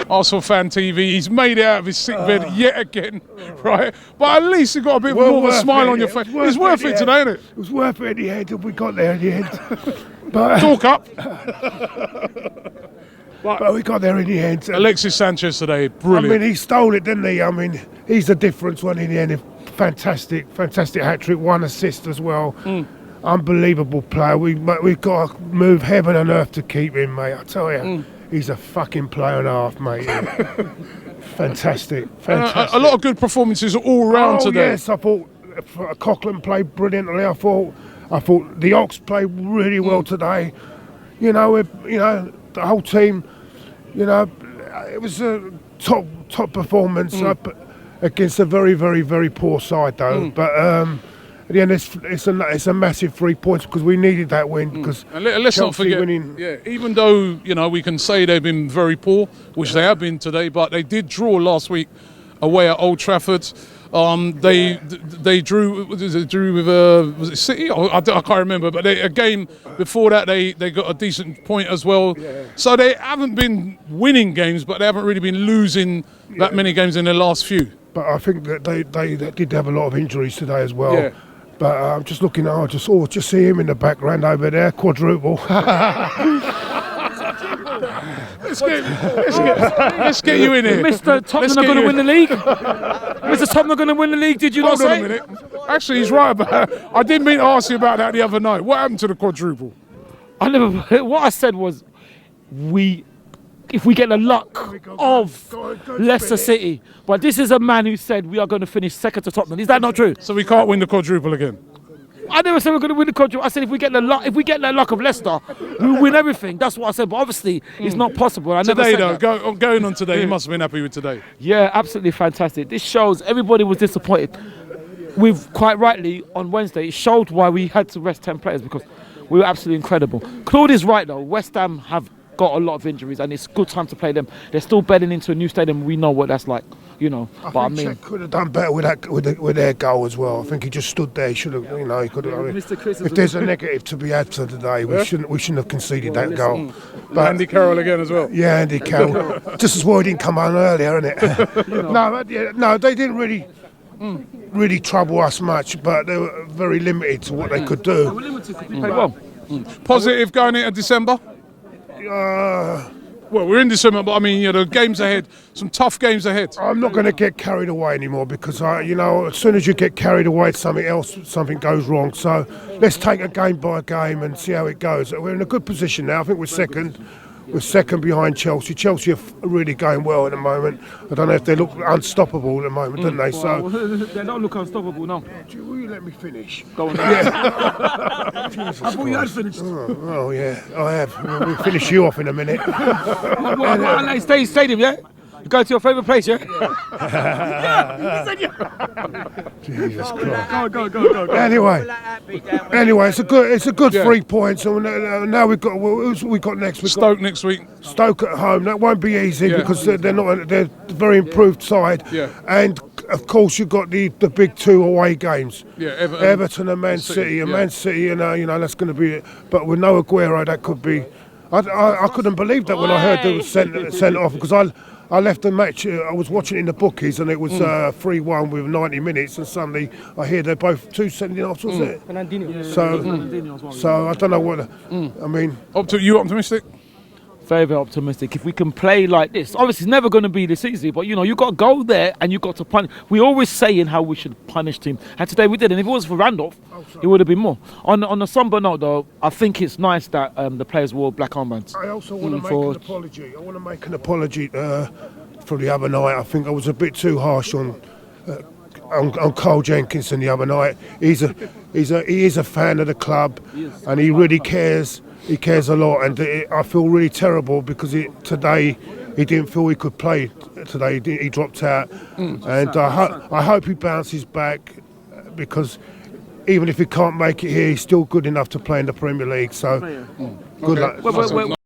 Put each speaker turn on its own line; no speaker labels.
ArsenalFanTV, he's made it out of his sick bed yet again, right? But at least you got a bit more of a smile on your face. It's worth it today, isn't it?
It was worth it in the end, and we got there in the end. But,
talk up.
But we got there in the end.
Alexis Sanchez today, brilliant.
I mean, he stole it, didn't he? I mean, he's the difference one in the end. Fantastic hat-trick, 1 assist as well. Unbelievable player. We've got to move heaven and earth to keep him, mate. I tell you, he's a fucking player and a half, mate. Fantastic.
A lot of good performances all round today.
Yes, I thought Coughlin played brilliantly. I thought the Ox played really well today. You know, the whole team. You know, it was a top performance against a very, very, very poor side, though. But at the end, it's a massive 3 points because we needed that win. Because
and let's not forget, even though we can say they've been very poor, which they have been today, but they did draw last week away at Old Trafford. They drew with was it City? I can't remember, but a game before that they got a decent point as well. So they haven't been winning games, but they haven't really been losing that many games in the last few.
But I think that they did have a lot of injuries today as well. But I'm just looking. Just see him in the background over there, quadruple.
Let's get you in here.
Mr. Tottenham are going to win the league. Mr. Tottenham are going to win the league. Did you not say?
Hold on a minute. Actually, he's right about that. I didn't mean to ask you about that the other night. What happened to the quadruple?
What I said was, if we get the luck of Leicester City, but this is a man who said we are going to finish second to Tottenham. Is that not true?
So we can't win the quadruple again.
I never said we're going to win the quadruple. I said if we get the luck of Leicester, we'll win everything. That's what I said. But obviously, it's not possible.
Today, going on today, you must have been happy with today.
Yeah, absolutely fantastic. This shows everybody was disappointed. We've quite rightly on Wednesday. It showed why we had to rest 10 players because we were absolutely incredible. Claude is right though. West Ham have got a lot of injuries, and it's a good time to play them. They're still bedding into a new stadium. We know what that's like,
I think Czech could have done better with their goal as well. I think he just stood there. He should have, he could have. If there's a negative to be had for today, we shouldn't have conceded that goal.
But Andy Carroll again as well.
Yeah, Andy Carroll. Just as well he didn't come on earlier, isn't it? No, they didn't really trouble us much, but they were very limited to what they could do.
They were limited to play well.
Positive going into December. Well, we're in December, but I mean, the games ahead, some tough games ahead.
I'm not going to get carried away anymore because, as soon as you get carried away, something goes wrong. So let's take a game by game and see how it goes. We're in a good position now. I think we're second. We're second behind Chelsea. Chelsea are really going well at the moment. I don't know if they look unstoppable at the moment, don't they?
Well, they don't look unstoppable, no.
Will you let me finish?
Go on.
I
thought you had finished.
Oh yeah, I have. We'll finish you off in a minute.
What stadium, yeah? You go to your favourite place, yeah?
Jesus Christ.
Go.
Anyway, it's a good 3 points. And now we've got we got next.
Stoke next week.
Stoke at home. That won't be easy because they're a very improved side.
Yeah.
And of course you've got the big 2 away games.
Yeah,
Everton and Man City. And Man City, that's going to be it. But with no Aguero, that could be. I couldn't believe that when I heard they were sent off because I left the match. I was watching it in the bookies, and it was 3-1 with 90 minutes. And suddenly, I hear they're both 2 sending-offs, was it? So I don't know what. I mean,
you optimistic?
Very, very optimistic. If we can play like this, obviously it's never going to be this easy, but you got to go there and you got to punish. We always saying how we should punish team, and today we did. And if it was for Randolph, it would have been more. On a somber note, though, I think it's nice that the players wore black armbands.
I also want to make an apology. I want to make an apology for the other night. I think I was a bit too harsh on Carl Jenkinson the other night. He is a fan of the club, and he really cares. He cares a lot, and I feel really terrible because today he didn't feel he could play. Today he dropped out, and I hope he bounces back because even if he can't make it here, he's still good enough to play in the Premier League. So good luck.